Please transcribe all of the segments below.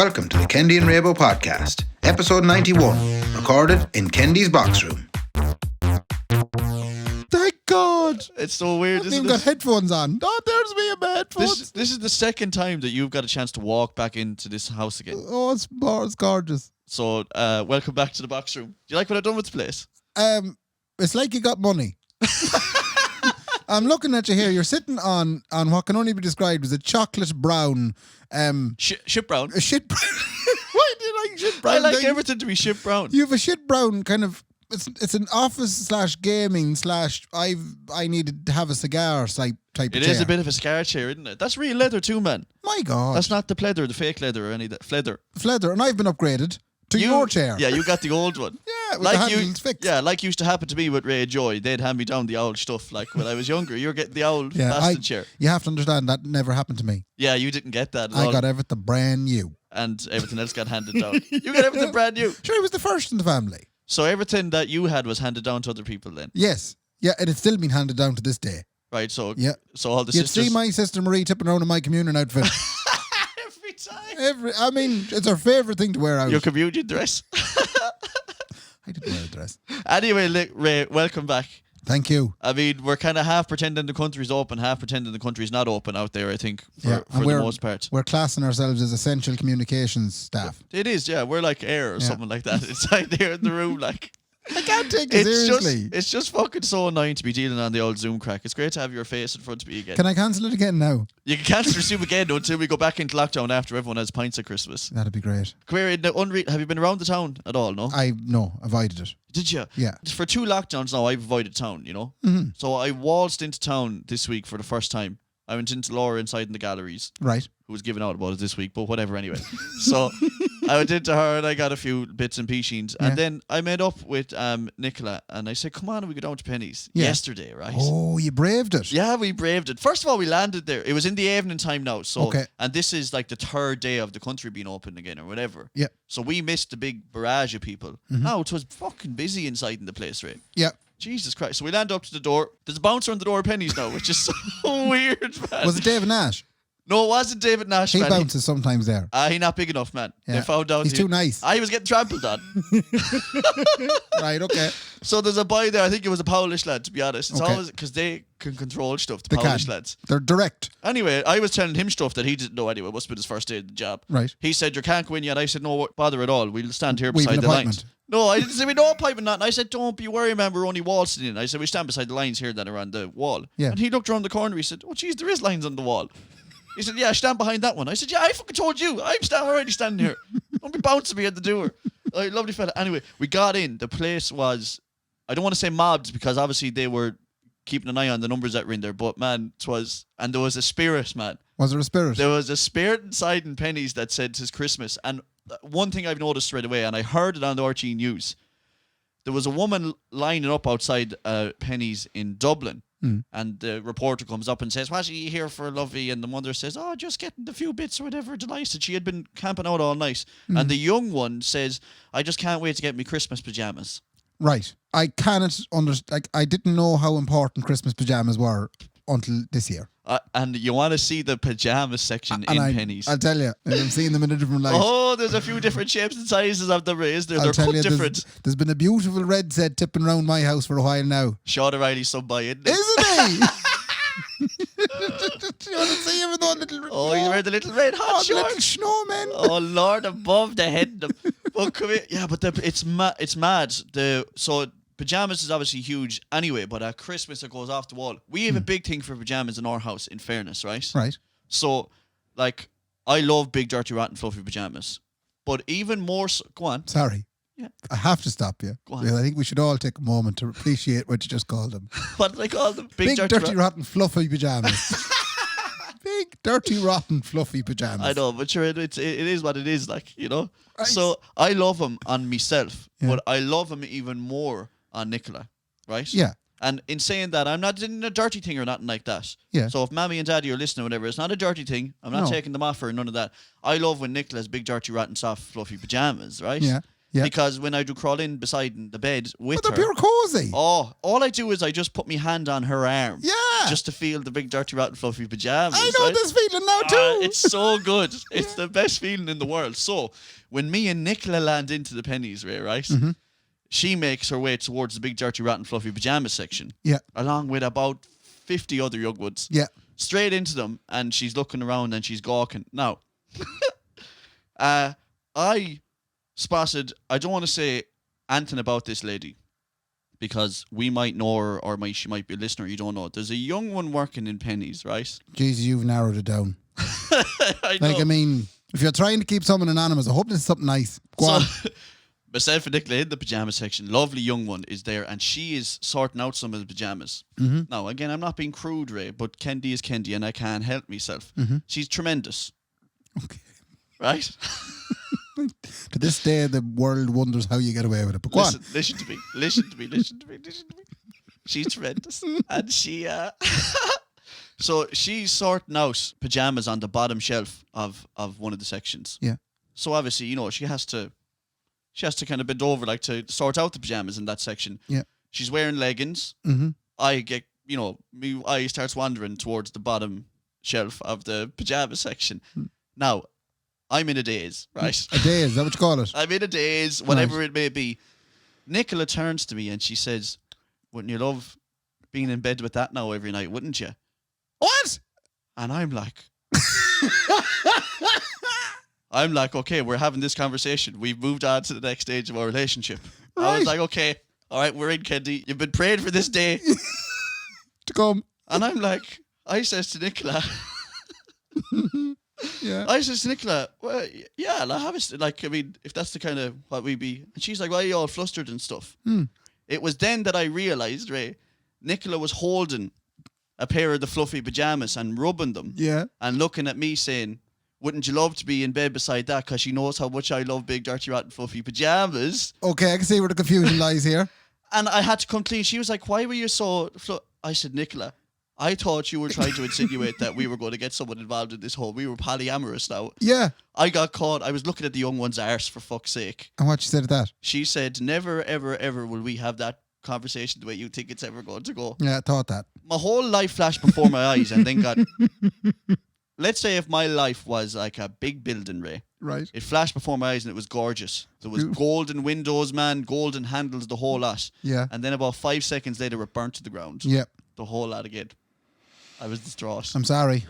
Welcome to the Kendy and Raybo podcast, episode 91, recorded in Kendy's box room. Thank God! It's so weird, I've isn't even it? got headphones on. Oh, there's me in my headphones. This is the second time that you've got a chance to walk back into this house again. Oh, it's gorgeous. So, welcome back to the box room. Do you like what I've done with the place? It's like you got money. I'm looking at you here. You're sitting on what can only be described as a chocolate brown. Shit brown. A shit brown. Why do you like shit brown? I like things? everything to be shit brown. You have a shit brown kind of. It's an office / gaming / I needed to have a cigar type It of chair. is a bit of a scar chair, isn't it? That's real leather too, man. My God. That's not the pleather, the fake leather or any of that. Fleather. Fleather, and I've been upgraded to your chair. Yeah, you got the old one. Yeah, with the handles fixed. Yeah, like used to happen to me with Ray Joy. They'd hand me down the old stuff. Like when I was younger, you're getting the old bastard chair. You have to understand that never happened to me. Yeah, you didn't get that at all. I got everything brand new. And everything else got handed down. You got everything brand new. Sure, I was the first in the family. So everything that you had was handed down to other people then? Yes. Yeah, and it's still been handed down to this day. Right, so yeah. So all the You'd sisters... see my sister Marie tipping around in my communion outfit. Every time. I mean, it's her favourite thing to wear out. Your communion dress. I didn't wear a dress. Anyway, Ray, welcome back. Thank you. I mean, we're kind of half pretending the country's open, half pretending the country's not open out there, I think, for the most part. We're classing ourselves as essential communications staff. It is, yeah. We're like air or something like that. It's like there in the room, like... I can't take it seriously. It's just fucking so annoying to be dealing on the old Zoom crack. It's great to have your face in front of me again. Can I cancel it again now? You can cancel your Zoom again until we go back into lockdown after everyone has pints at Christmas. That'd be great. Come here, have you been around the town at all, no? No, avoided it. Did you? Yeah. For 2 lockdowns now, I've avoided town, you know? Mm-hmm. So I waltzed into town this week for the first time. I went into Laura inside in the galleries. Right. Who was giving out about it this week, but whatever anyway. So I went into her and I got a few bits and pieces. And then I met up with Nicola and I said, come on, we go down to Penny's yesterday, right? Oh, you braved it. Yeah, we braved it. First of all, we landed there. It was in the evening time now. So, okay. And this is like the 3rd day of the country being open again or whatever. Yeah. So we missed the big barrage of people. Mm-hmm. Now it was fucking busy inside in the place, right? Yeah. Jesus Christ. So we land up to the door. There's a bouncer on the door of Penny's now, which is so weird, man. Was it David Nash? No, it wasn't David Nash, he man. bounces sometimes there. He's not big enough, man. Yeah. They found out he's too nice. He was getting trampled on. Right, okay. So there's a boy there. I think it was a Polish lad, to be honest. It's okay. always because they can control stuff, they Polish lads. They're direct. Anyway, I was telling him stuff that he didn't know anyway. It must have been his first day of the job. Right. He said, you can't go in yet. I said, no bother at all. We'll stand here beside the lines. No, I didn't say we no appointment. Nothing. I said, don't be worried, man. We're only waltzing in. I said, we stand beside the lines here that are on the wall. Yeah. And he looked around the corner. He said, oh, geez, there is lines on the wall. He said, yeah, stand behind that one. I said, yeah, I fucking told you. I'm already standing here. Don't be bouncing me at the door. Lovely fella. Anyway, we got in. The place was, I don't want to say mobbed because obviously they were keeping an eye on the numbers that were in there. But, man, and there was a spirit, man. Was there a spirit? There was a spirit inside in Penny's that said it's Christmas. And one thing I've noticed straight away, and I heard it on the RT News, there was a woman lining up outside Penny's in Dublin. And the reporter comes up and says, what are you here for, lovey? And the mother says, oh, just getting the few bits or whatever. Delighted. She had been camping out all night. And the young one says, I just can't wait to get me Christmas pyjamas. Right. I cannot understand. Like, I didn't know how important Christmas pyjamas were until this year. And you want to see the pyjamas section in Penny's. I'll tell you, I'm seeing them in a different light. Oh, there's a few different shapes and sizes of them, is there? They're cut different. There's been a beautiful red set tipping around my house for a while now. Sean O'Reilly's son by, isn't he? Isn't he? You want to see him with all little... Oh, he's wearing the little red hot shorts. Little snowmen. Oh, Lord, above the head. Well, come here. Yeah, but it's mad. So pyjamas is obviously huge anyway, but at Christmas it goes off the wall. We have a big thing for pyjamas in our house, in fairness, right? Right. So, like, I love big, dirty, rotten, fluffy pyjamas. But even more so... Go on. Sorry. Yeah. I have to stop you. Go on. Because I think we should all take a moment to appreciate what you just called them. What did I call them? Big dirty, rotten, fluffy pyjamas. Big, dirty, rotten, fluffy pyjamas. I know, but sure, it is what it is, like, you know? Right. So, I love them on myself, but I love them even more on Nicola, right? Yeah. And in saying that, I'm not doing a dirty thing or nothing like that. Yeah. So if mommy and daddy are listening or whatever, it's not a dirty thing. I'm not taking them off or none of that. I love when Nicola's big, dirty, rotten, soft, fluffy pyjamas, right? Yeah. Yeah. Because when I do crawl in beside the bed with But they're her... pure cozy. Oh, all I do is I just put my hand on her arm. Yeah. Yeah. Just to feel the big dirty rotten fluffy pajamas. I know right? this feeling now too. It's so good. It's the best feeling in the world. So when me and Nicola land into the pennies, right? Mm-hmm. She makes her way towards the big dirty rotten fluffy pajamas section. Yeah. Along with about 50 other young ones. Yeah. Straight into them, and she's looking around and she's gawking. Now, I spotted, I don't want to say anything about this lady because we might know her or she might be a listener, you don't know. There's a young one working in pennies, right? Jesus, you've narrowed it down. I know. Like, I mean, if you're trying to keep someone anonymous, I hope this is something nice. Go on. Myself and Nicola in the pyjama section, lovely young one is there, and she is sorting out some of the pyjamas. Mm-hmm. Now, again, I'm not being crude, Ray, but Kendy is Kendy, and I can't help myself. Mm-hmm. She's tremendous. Okay. Right? To this day, the world wonders how you get away with it. But go on. Listen to me. Listen to me. She's tremendous. And she... So she's sorting out pyjamas on the bottom shelf of one of the sections. Yeah. So obviously, you know, she has to kind of bend over like to sort out the pyjamas in that section. Yeah. She's wearing leggings. Mm-hmm. I get, you know, my eye starts wandering towards the bottom shelf of the pajama section. Now, I'm in a daze, right? A daze, is that what you call it? I'm in a daze, whatever it may be. Nicola turns to me and she says, "Wouldn't you love being in bed with that now every night, wouldn't you?" What? And I'm like, okay, we're having this conversation. We've moved on to the next stage of our relationship. Right. I was like, okay, all right, we're in, Kendy. You've been praying for this day. To come. And I'm like, I says to Nicola, Yeah. I says to Nicola, well, yeah, I'll have it. Like, I mean, if that's the kind of what we be. And she's like, why are you all flustered and stuff? It was then that I realised, Ray, Nicola was holding a pair of the fluffy pajamas and rubbing them. Yeah. And looking at me saying, wouldn't you love to be in bed beside that? Because she knows how much I love big, dirty, rotten, fluffy pajamas. Okay, I can see where the confusion lies here. And I had to come clean. She was like, why were you so... I said, Nicola, I thought you were trying to insinuate that we were going to get someone involved in this whole... We were polyamorous now. Yeah. I got caught. I was looking at the young one's arse, for fuck's sake. And what she said at that? She said, never, ever, ever will we have that conversation the way you think it's ever going to go. Yeah, I thought that. My whole life flashed before my eyes and then got... Let's say if my life was like a big building, Ray. Right. It flashed before my eyes and it was gorgeous. There was golden windows, man, golden handles, the whole lot. Yeah. And then about 5 seconds later, it burnt to the ground. Yeah. The whole lot again. I was distraught. I'm sorry.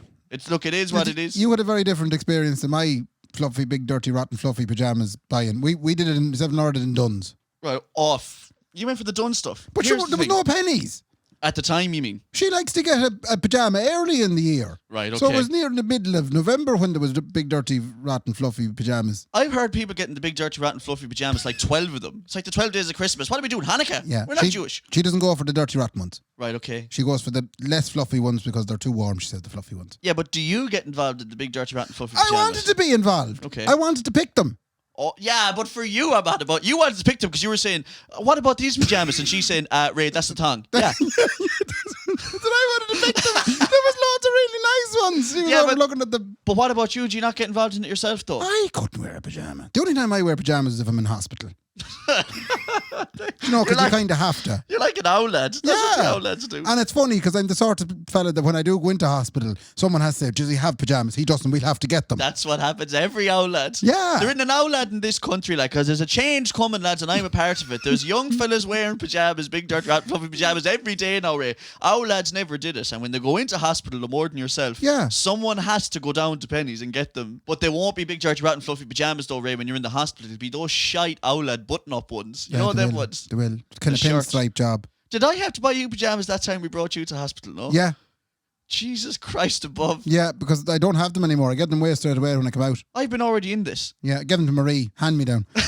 Look, it is what it is. You had a very different experience than my fluffy, big, dirty, rotten, fluffy pajamas buying. We did it in Seven Ordered in Duns. Right, off. You went for the done stuff. But Here's there the was thing. no pennies. At the time, you mean? She likes to get a pajama early in the year. Right, okay. So it was near the middle of November when there was the big, dirty, rotten, fluffy pajamas. I've heard people getting the big, dirty, rotten, fluffy pajamas, like 12 of them. It's like the 12 days of Christmas. What are we doing? Hanukkah? Yeah. We're not Jewish. She doesn't go for the dirty, rotten ones. Right, okay. She goes for the less fluffy ones because they're too warm, she says, the fluffy ones. Yeah, but do you get involved in the big, dirty, rotten, fluffy pajamas? I wanted to be involved. Okay. I wanted to pick them. Oh, yeah, but for you, I'm mad about. You wanted to pick them because you were saying, what about these pajamas? And she's saying, Ray, that's the thong. Yeah. That I wanted to pick them. There was loads of really nice ones. She was Yeah, over but- looking at them. But what about you? Do you not get involved in it yourself, though? I couldn't wear a pajama. The only time I wear pajamas is if I'm in hospital. You know, because you kind of have to. You're like an owl lad. That's what the owl lads do. And it's funny because I'm the sort of fella that when I do go into hospital, someone has to say, does he have pajamas? He doesn't. We'll have to get them. That's what happens every owl lad. Yeah. There isn't an owl lad in this country, like, because there's a change coming, lads, and I'm a part of it. There's young fellas wearing pajamas, big dirty rat fluffy pajamas every day now, Ray. Owl lads never did it. And when they go into hospital, no more than yourself, Yeah. someone has to go down to Pennies and get them. But they won't be big dirty rat and fluffy pajamas, though, Ray, when you're in the hospital. It'll be those shite owl lad button-up ones. You know they them will. ones? They will. Kind of The shorts. pinstripe job. Did I have to buy you pajamas that time we brought you to hospital, no? Yeah. Jesus Christ above. Yeah, because I don't have them anymore. I get them away straight away when I come out. I've been already in this. Yeah, give them to Marie. Hand me down. In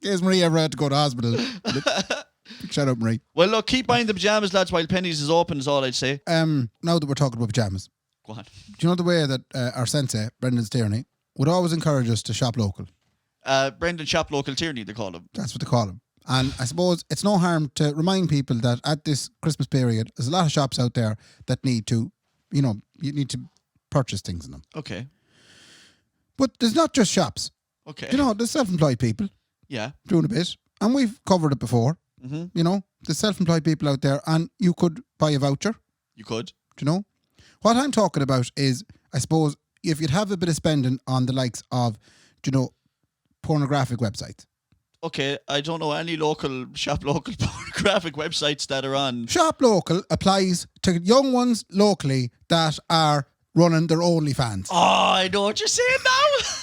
case Marie ever had to go to hospital. Shout out, Marie. Well, look, keep buying the pajamas, lads, while Pennies is open, is all I'd say. Now that we're talking about pajamas, Go on. do you know the way that our sensei, Brendan Tierney, would always encourage us to shop local? Brendan Shop Local Tierney, they call him. That's what they call him. And I suppose it's no harm to remind people that at this Christmas period, there's a lot of shops out there that need to, you need to purchase things in them. Okay. But there's not just shops. Okay. You know, there's self-employed people Yeah. doing a bit. And we've covered it before. Mm-hmm. You know, the self-employed people out there, and you could buy a voucher. You could. Do you know? What I'm talking about is, I suppose, if you'd have a bit of spending on the likes of, do you know, pornographic websites. Okay, I don't know any shop local pornographic websites that are on. Shop local applies to young ones locally that are running their OnlyFans. Oh, I know what you're saying now.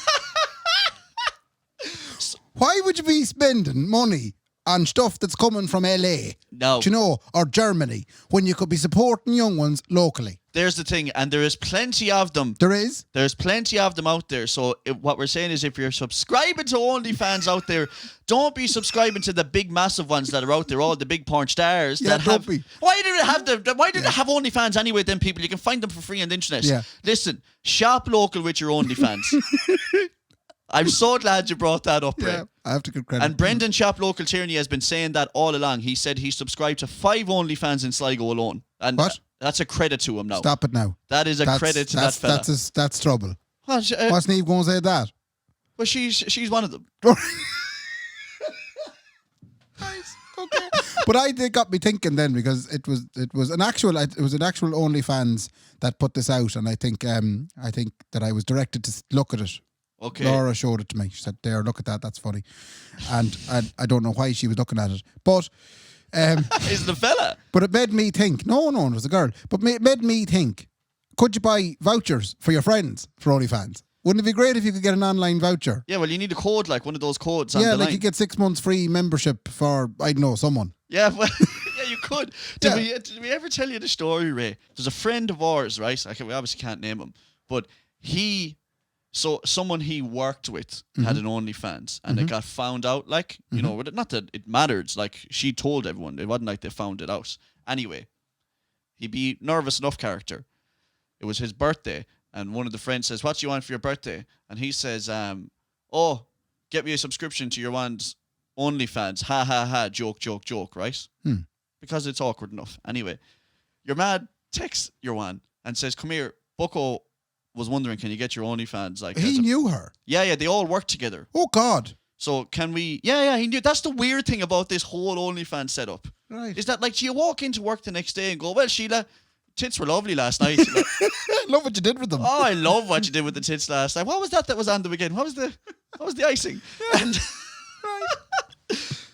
Why would you be spending money on stuff that's coming from LA? No. Do you know, or Germany, when you could be supporting young ones locally? There's the thing, and there is plenty of them. There is? There's plenty of them out there. So what we're saying is, if you're subscribing to OnlyFans out there, don't be subscribing to the big massive ones that are out there, all the big porn stars Yeah, that have. don't be. Why do they have OnlyFans anyway? Then people, you can find them for free on the internet. Yeah. Listen, shop local with your OnlyFans. I'm so glad you brought that up, Ray. Yeah, I have to give credit. And Brendan Shop Local Tierney has been saying that all along. He said he subscribed to 5 OnlyFans in Sligo alone. And What? That's a credit to him now. Stop it now. That is a credit to that fella. That's trouble. What's What's Neve going to say that? well, she's one of them. Nice. Okay. But it got me thinking then, because it was an actual OnlyFans that put this out, and I think that I was directed to look at it. Okay. Laura showed it to me. She said, "There, look at that. That's funny." And I don't know why she was looking at it, but Is it a fella? but it made me think. No, it was a girl. But it made me think. Could you buy vouchers for your friends for OnlyFans? Wouldn't it be great if you could get an online voucher? Yeah, well, you need a code, like one of those codes on Yeah, the like line. you get 6 months free membership for, I don't know, someone. Yeah, well, yeah, you could. Did we ever tell you the story, Ray? There's a friend of ours, right? We obviously can't name him, but someone he worked with had an OnlyFans, and it got found out. Like, you know, not that it mattered. Like, she told everyone. It wasn't like they found it out. Anyway, he'd be nervous enough character. It was his birthday, and one of the friends says, "What do you want for your birthday?" And he says, "Oh, get me a subscription to your one's OnlyFans. Ha ha ha, joke, right?" Because it's awkward enough. Anyway, your man texts your one and says, "Come here, Bucko was wondering, can you get your OnlyFans?" Like, He knew her. Yeah, they all work together. Oh, God. So can we? Yeah, he knew. That's the weird thing about this whole OnlyFans setup. Right. Is that, like, do you walk into work the next day and go, "Well, Sheila, tits were lovely last night." Like, Love what you did with them. oh, I love what you did with the tits last night. What was that was on them again? What was the icing? And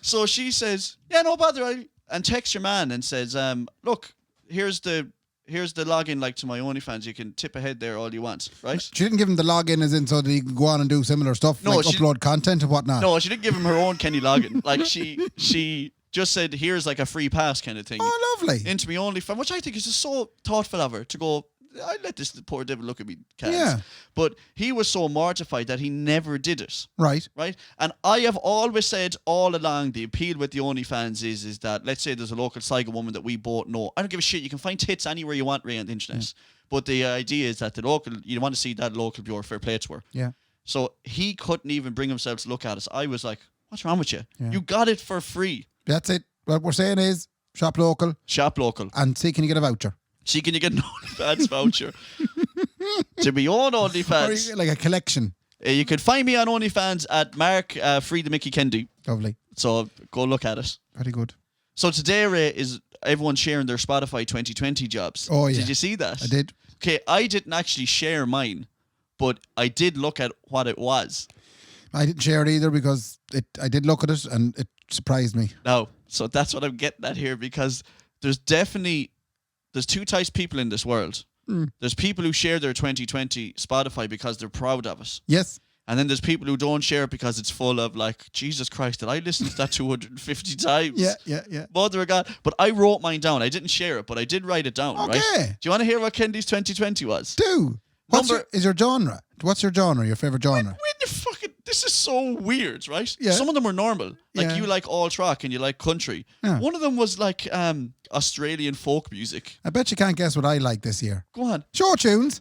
so she says, "Yeah, no bother," and texts your man and says, "Look, here's the login, like, to my OnlyFans. You can tip ahead there all you want, right?" She didn't give him the login as in so that he could go on and do similar stuff, No, like she- upload content and whatnot. No, she didn't give him her own Kenny login. Like, she just said, "Here's like a free pass kind of thing." Oh, lovely. Into me OnlyFans, which I think is just so thoughtful of her to go, "I let this poor devil look at me, cats." Yeah. But he was so mortified that he never did it. Right. Right? And I have always said all along, the appeal with the OnlyFans is that, let's say there's a local Sligo woman that we both know. I don't give a shit. You can find tits anywhere you want, Ray, on the internet. But the idea is that you want to see that local pure fair play to her. Yeah. So he couldn't even bring himself to look at us. I was like, "What's wrong with you? Yeah. You got it for free." That's it. What we're saying is shop local Shop local. and see, can you get a voucher? See, can you get an OnlyFans voucher? To be on Or OnlyFans. you, like a collection. You can find me on OnlyFans at Mark Free the Mickey Kendy. Lovely. So go look at it. Very good. So today, Ray, is everyone sharing their Spotify 2020 jobs. Oh, yeah. Did you see that? I did. Okay, I didn't actually share mine, but I did look at what it was. I didn't share it either because I did look at it and it surprised me. Now, so that's what I'm getting at here, because there's two types of people in this world. There's people who share their 2020 Spotify because they're proud of it. Yes. And then there's people who don't share it because it's full of, like, Jesus Christ, did I listen to that 250 times? Yeah. Mother of God. But I wrote mine down. I didn't share it, but I did write it down, Okay. right? Do you want to hear what Kendy's 2020 was? Do. Is your genre? What's your genre? Your favorite genre? When you fucking... This is so weird, right? Yeah. Some of them are normal. Like, Yeah. you like alt rock and you like country. Yeah. One of them was like Australian folk music. I bet you can't guess what I like this year. Go on. Show tunes.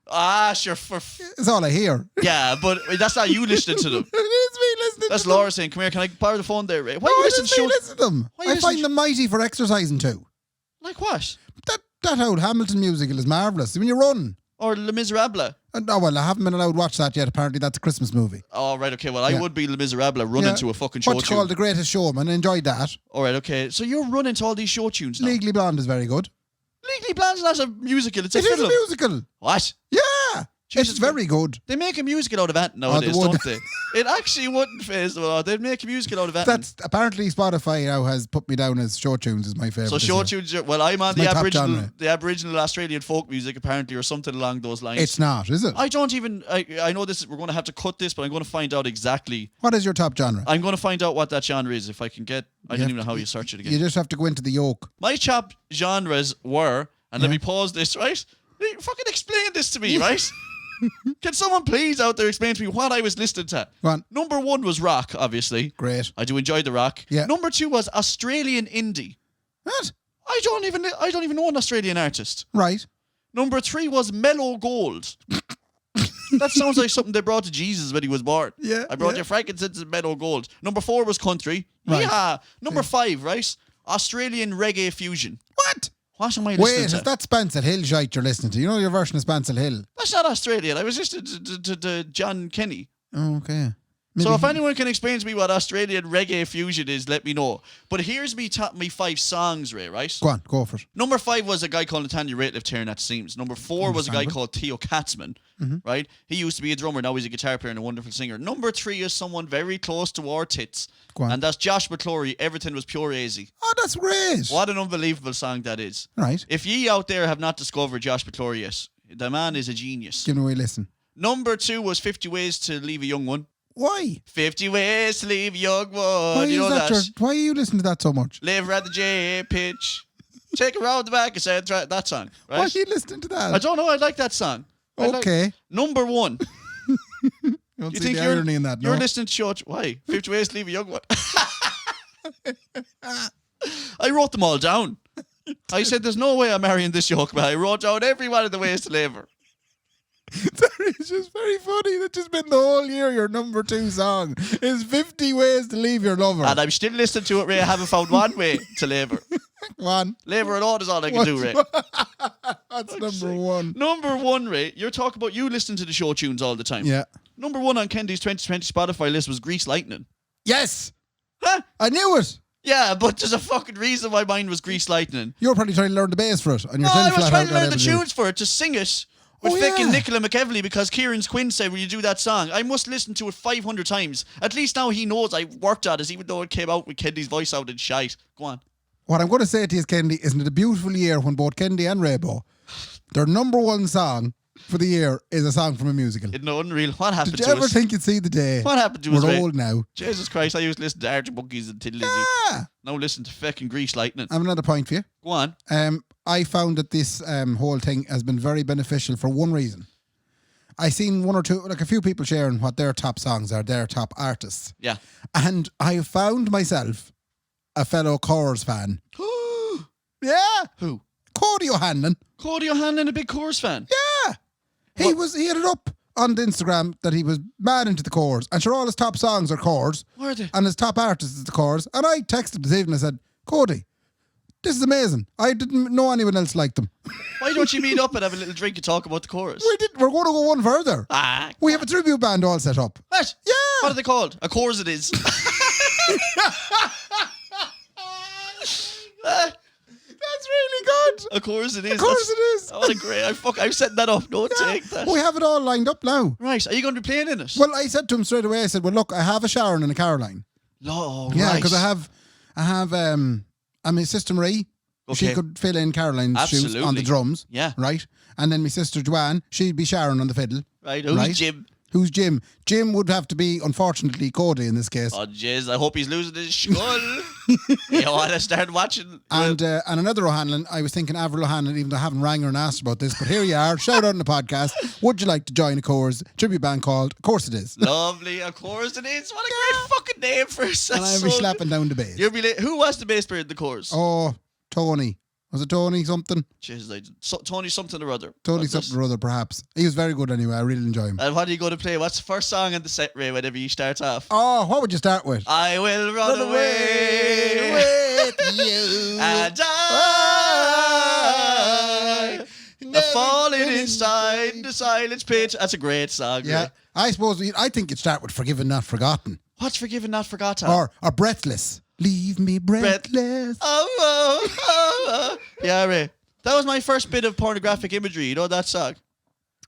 Ah, sure. That's all I hear. Yeah, but that's not you listening to them. It is me listening That's to them. Laura saying, "Come here, can I borrow the phone there, Ray?" Why No, you it listen is to me show? listen to them. Why you I listen find to- them mighty for exercising too. Like what? That old Hamilton musical is marvellous. When you run. Or Les Miserables. No, well, I haven't been allowed to watch that yet. Apparently, that's a Christmas movie. Oh, right, okay. Well, I would be Les Miserables running to a fucking show What's tune. called The Greatest Showman. Enjoyed that. All right, okay. So you're running to all these show tunes now. Legally Blonde is very good. Legally Blonde's not a musical. It's a It is film. a musical. What? Yeah. Jesus it's very good. They make a musical out of that nowadays, would. don't they? It actually wouldn't phase them out. They'd make a musical out of that. That's apparently Spotify now has put me down as show tunes is my favourite. So show tunes. Well, I'm on my top the genre. Aboriginal Australian folk music apparently, or something along those lines. It's not, is it? I don't even. I know this. We're going to have to cut this, but I'm going to find out exactly. What is your top genre? I'm going to find out what that genre is if I can get. I don't even know how you search it again. You just have to go into the yoke. My top genres were, and let me pause this, right? Fucking explain this to me, right? Can someone please out there explain to me what I was listening to? Go on. Number 1 was rock, obviously. Great. I do enjoy the rock. Yeah. Number 2 was Australian indie. What? I don't even know an Australian artist. Right. Number 3 was mellow gold. That sounds like something they brought to Jesus when he was born. Yeah, I brought yeah. you frankincense and mellow gold. Number 4 was country. Right. Yeah. Number 5, right? Australian reggae fusion. What? What am I listening Wait, to? is that Spancel Hill shite you're listening to? You know your version of Spancel Hill? That's not Australian. I was listening to John Kenny. Oh, okay. So if anyone can explain to me what Australian reggae fusion is, let me know. But here's me top me 5 songs, Ray, right? Go on, go for it. Number 5 was a guy called Nathaniel Rateliff tearing at seams. Number 4 was a guy called Theo Katzman, right? He used to be a drummer, now he's a guitar player and a wonderful singer. Number 3 is someone very close to our tits. Go on. And that's Josh McClory, Everything Was Pure Easy. Oh, that's great. What an unbelievable song that is. Right. If ye out there have not discovered Josh McClory yet, the man is a genius. Give me a wee listen. Number 2 was 50 Ways to Leave a Young One. Why? 50 Ways to Leave a Young One. Why You know that? Why are you listening to that so much? Live at the J pitch. Take a round the back and say that song. Right? Why are you listening to that? I don't know. I like that song. Okay. Number 1. You don't see the irony in that, no? You're listening to Church. Why? 50 Ways to Leave a Young One. I wrote them all down. I said, there's no way I'm marrying this yoke man. I wrote down every one of the ways to leave her. It's just very funny. That's just been the whole year. Your number 2 song is 50 Ways to Leave Your Lover. And I'm still listening to it, Ray. I haven't found one way to leave her. Go on. Leave her alone is all I can do, Ray. That's number 1. Number 1, Ray. You're talking about you listening to the show tunes all the time. Yeah. Number 1 on Kendy's 2020 Spotify list was Grease Lightning. Yes. Huh? I knew it. Yeah, but there's a fucking reason why mine was Grease Lightning. You were probably trying to learn the bass for it. And you're No, telling I was flat trying out to learn that the I would tunes for it, to sing it with Oh, fucking yeah. Nicola McEvely, because Kieran's Quinn said, will you do that song? I must listen to it 500 times. At least now he knows I worked at it, even though it came out with Kendy's voice out and shite. Go on. What I'm going to say to you, Kendy, isn't it a beautiful year when both Kendy and Raybo, their number 1 song for the year is a song from a musical? It's unreal. What happened Did to you ever us? think you'd see the day? What happened to us, We're Ray? old now. Jesus Christ, I used to listen to Archie Monkeys and Tin Lizzy. Yeah. Now listen to fucking Grease Lightning. I have another point for you. Go on. I found that this whole thing has been very beneficial for one reason. I seen one or two, like a few people sharing what their top songs are, their top artists. Yeah. And I found myself a fellow Corrs fan. Yeah. Who? Cody O'Hanlon. Cody O'Hanlon, a big Corrs fan. Yeah. He had it up on the Instagram that he was mad into the Corrs. And sure, all his top songs are Corrs. Where are they? And his top artist is the Corrs. And I texted this evening and I said, Cody, this is amazing. I didn't know anyone else liked them. Why don't you meet up and have a little drink and talk about the chorus? We're going to go one further. Ah, We have a tribute band all set up. what? Yeah. What are they called? Of course it is. That's really good. Of course it is. Of course it is. Oh, what a great. I'm setting that up. Don't take that. We have it all lined up now. Right. Are you going to be playing in it? Well, I said to him straight away, I said, well, look, I have a Sharon and a Caroline. No, Yeah, right. because I have my sister Marie. Okay. She could fill in Caroline's shoes on the Absolutely. drums. Yeah. Right? And then my sister Joanne, she'd be Sharon on the fiddle. Right. Who's Jim? Who's Jim? Jim would have to be, unfortunately, Cody in this case. Oh, jeez. I hope he's losing his skull. You want to start watching? And another O'Hanlon, I was thinking Avril O'Hanlon, even though I haven't rang her and asked about this, but here you are, shout out on the podcast. Would you like to join a Corrs tribute band called Of Course It Is? Lovely. Of course it is. What a great fucking name for us. And I'll be slapping down the bass. Who was the bass player in the chorus? Oh, Tony. Was it Tony something? Jeez, Tony something or other. Tony What's something it? or other, perhaps. He was very good anyway. I really enjoy him. And what are you going to play? What's the first song in the set, Ray, whenever you start off? Oh, what would you start with? I will run away with you. and I falling inside the silence pit. That's a great song. Yeah. Ray. I suppose, I think you'd start with Forgiven Not Forgotten. What's Forgiven Not Forgotten? Or Breathless. Leave me breathless. Oh. Yeah, Ray. That was my first bit of pornographic imagery. You know that song?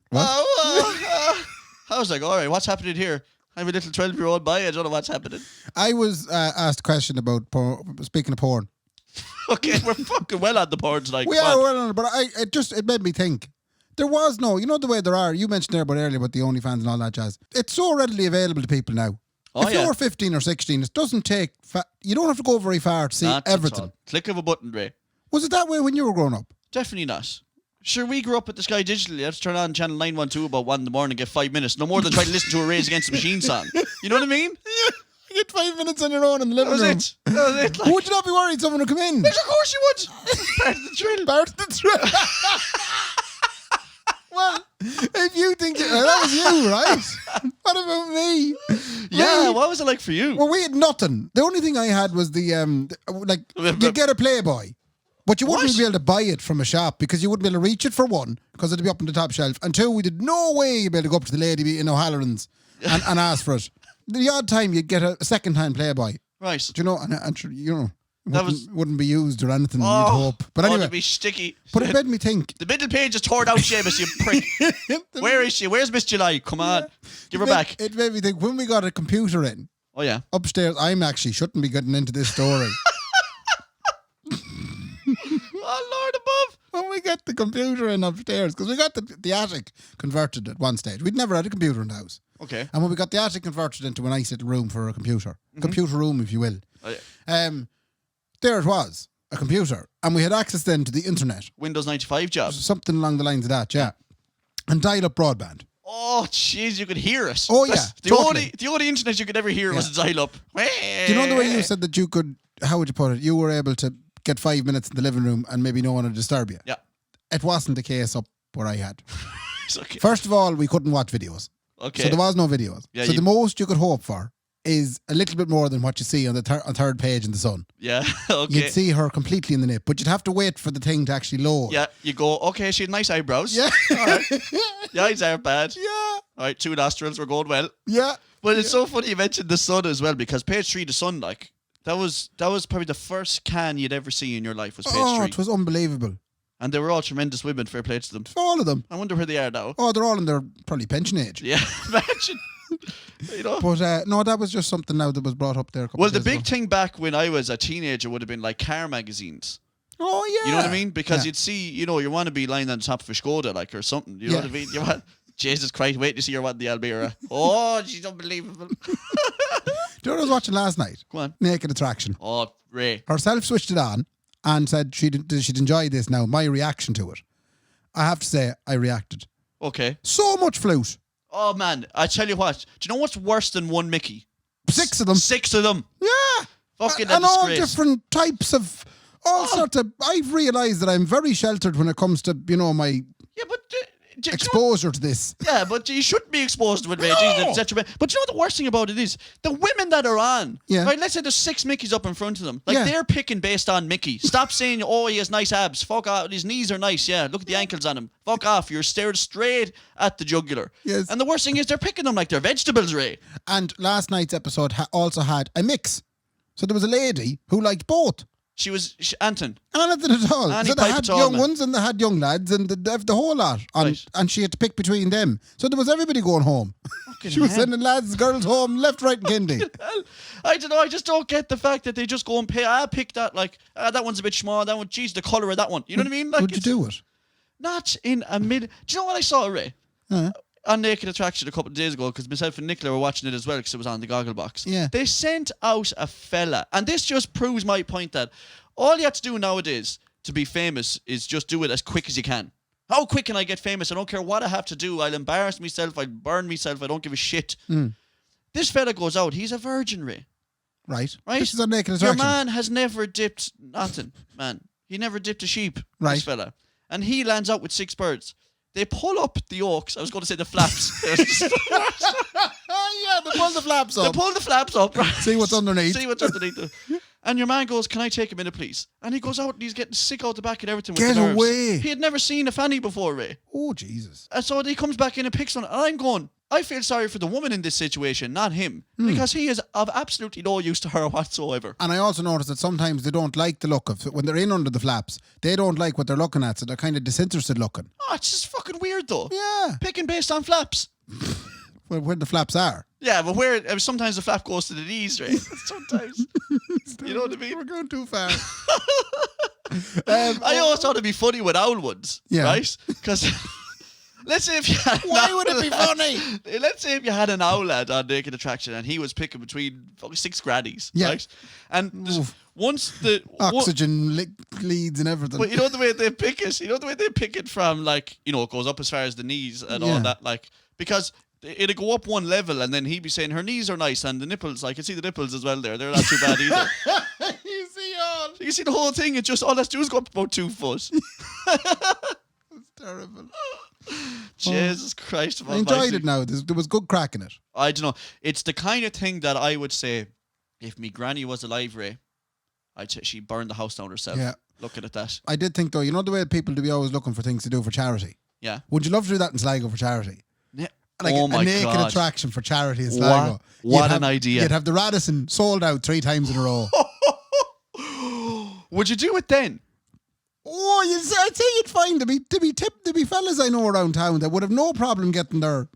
What? I was like, all right, what's happening here? I'm a little 12-year-old boy. I don't know what's happening. I was asked a question about speaking of porn. Okay, we're fucking well on the porn tonight. We Come are on. well on it, but it made me think. There was no, you know the way there are, you mentioned there earlier about the OnlyFans and all that jazz. It's so readily available to people now. Oh, if yeah. you're 15 or 16, it doesn't take, you don't have to go very far to see Not at everything. all. Click of a button, Ray. Was it that way when you were growing up? Definitely not. Sure, we grew up at the Sky Digital. You have to turn on channel 912 about 1 in the morning and get 5 minutes. No more than try to listen to a Rage Against the Machine song. You know what I mean? Yeah, you get 5 minutes on your own in the living That was room. it. That was it. Like, Would you not be worried someone would come in? of course you would. Part of the drill. Part of the drill. Well, if you think that was you, right? What about me? Yeah, Right. what was it like for you? Well, we had nothing. The only thing I had was you'd get a Playboy, but you wouldn't What? be able to buy it from a shop because you wouldn't be able to reach it for one, because it'd be up on the top shelf. And two, we did no way you'd be able to go up to the lady in O'Halloran's and ask for it. The odd time you'd get a second-hand Playboy, Right. do you know? And you know, That wouldn't be used or anything. You'd Oh, hope. But anyway, it'd be sticky. but it made me think. The middle page is torn out, Seamus, you prick. Where is she? Where's Miss July? Come on. Give her back. It made me think when we got a computer in Oh, yeah. upstairs. Shouldn't be getting into this story. Oh, Lord above. When we got the computer in upstairs, because we got the attic converted at one stage. We'd never had a computer in the house. Okay. And when we got the attic converted into a nice little room for a computer, computer room, if you will, Oh, yeah. there it was, a computer. And we had access then to the internet, Windows 95 job. something along the lines of that, yeah. And dial-up broadband. Oh, jeez, you could hear us. Oh, yeah, That's totally. the only internet you could ever hear was dial up. Do you know the way you said that you could, how would you put it, you were able to get 5 minutes in the living room and maybe no one would disturb you? Yeah. It wasn't the case up where I had. It's okay. First of all, we couldn't watch videos. Okay. So there was no videos. Yeah, so you- the most you could hope for is a little bit more than what you see on the third page in The Sun. Yeah. Okay. You'd see her completely in the nip, but you'd have to wait for the thing to actually load. Yeah. You go, okay, she had nice eyebrows. Yeah. All right. The eyes aren't bad. Yeah. All right, 2 nostrils were going well. Yeah. But it's so funny you mentioned The Sun as well, because page 3, The Sun, like, that was probably the first can you'd ever see in your life was page 3. It was unbelievable. And they were all tremendous women, fair play to them. All of them. I wonder where they are now. Oh, they're all in their probably pension age. Yeah, imagine. You know? But no, that was just something now that was brought up there a couple Well, of the days big ago. thing back when I was a teenager would have been like car magazines. Oh, yeah. You know what I mean? Because Yeah. you'd see, you want to be lying on top of a Skoda, like, or something. You know Yeah. what I mean? You want, Jesus Christ, wait to see her one in the Almira. Oh, she's unbelievable. Do you know what I was watching last night? Go on. Naked Attraction. Oh, Ray. Herself switched it on and said she'd enjoy this now. My reaction to it. I have to say, I reacted. Okay. So much flute. Oh, man. I tell you what. Do you know what's worse than one Mickey? 6 of them. 6 of them. Yeah. Fucking And a all disgrace. different types of, all sorts of, I've realised that I'm very sheltered when it comes to, my Yeah, but... do you know- exposure to this. Yeah, but you shouldn't be exposed to it, mate. No. Jesus, it's detrimental. But you know the worst thing about it is the women that are on. Yeah. Right, let's say there's 6 Mickeys up in front of them. Like Yeah. they're picking based on Mickey. Stop saying, oh, he has nice abs. Fuck off. His knees are nice. Yeah, look at the ankles on him. Fuck off. You're stared straight at the jugular. Yes. And the worst thing is they're picking them like they're vegetables, Ray. And last night's episode also had a mix. So there was a lady who liked both. She was Anton. Anything at all. Any So they pipe had at all, young man. ones and they had young lads and the whole lot. Right. And she had to pick between them. So there was everybody going home. She was hell. sending lads, girls home, left, right and Kendy. Hell, I don't know. I just don't get the fact that they just go and pay. Pick that. Like that one's a bit small. That one, geez, the color of that one. You know what I mean? Like, Would you it's do it? not in a mid. Do you know what I saw, Ray? On Naked Attraction a couple of days ago, because myself and Nicola were watching it as well because it was on the goggle box. Yeah. They sent out a fella, and this just proves my point that all you have to do nowadays to be famous is just do it as quick as you can. How quick can I get famous? I don't care what I have to do. I'll embarrass myself. I'll burn myself. I don't give a shit. This fella goes out. He's a virgin, Ray. Right. Right? This is on Naked Your Attraction. man has never dipped nothing, man. He never dipped a sheep, Right. this fella. And he lands out with 6 birds. They pull up the oaks. I was going to say the flaps. Yeah, they pull the flaps They up. pull the flaps up, right? See what's underneath. See what's underneath. And your man goes, "Can I take a minute, please?" And he goes out and he's getting sick out the back and everything. Get with the nerves. away. He had never seen a fanny before, Ray. Oh, Jesus. And so he comes back in and picks on it. And I'm going, I feel sorry for the woman in this situation, not him. Because he is of absolutely no use to her whatsoever. And I also noticed that sometimes they don't like the look of, when they're in under the flaps, they don't like what they're looking at, so they're kind of disinterested looking. Oh, it's just fucking weird, though. Yeah. Picking based on flaps. Where the flaps are. Yeah, but sometimes the flap goes to the knees, right? Sometimes. You know what I mean? We're going too far. I always thought it'd be funny with owl ones, right? Because let's say if you had Why would it be funny? Let's say if you had an owl lad on Naked Attraction and he was picking between 6 grannies, right? And once the oxygen leads and everything. But you know the way they pick it. You know the way they pick it from, like, you know, it goes up as far as the knees and all that, like, because it'd go up one level and then he'd be saying her knees are nice and the nipples, I can see the nipples as well there. They're not too bad either. You see all. You see the whole thing. It just all that's do is go up about 2 foot. It's terrible. Jesus Christ! I enjoyed it now. There was good crack in it. I don't know. It's the kind of thing that I would say, if me granny was alive, Ray, I'd say she burned the house down herself. Yeah. Looking at that. I did think, though, you know the way people do be always looking for things to do for charity? Yeah. Would you love to do that in Sligo for charity? Yeah. Like oh a my naked God. attraction for charity in Sligo. What an idea. You'd have the Radisson sold out 3 times in a row. Would you do it then? Oh, I'd say you'd find there'd be fellas I know around town that would have no problem getting their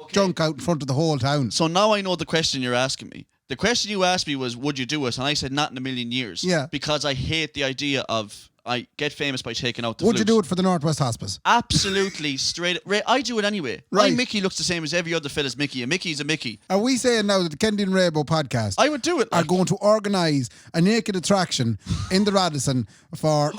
junk out in front of the whole town. So now I know the question you're asking me. The question you asked me was, would you do it? And I said, not in a million years. Yeah. Because I hate the idea of, I get famous by taking out the Would you flute. do it for the Northwest Hospice? Absolutely straight. Ray, I do it anyway. Right. My Mickey looks the same as every other fella's Mickey. A Mickey's a Mickey. Are we saying now that the Kendy and Raybo podcast I would do it. are going to organise a naked attraction in the Radisson for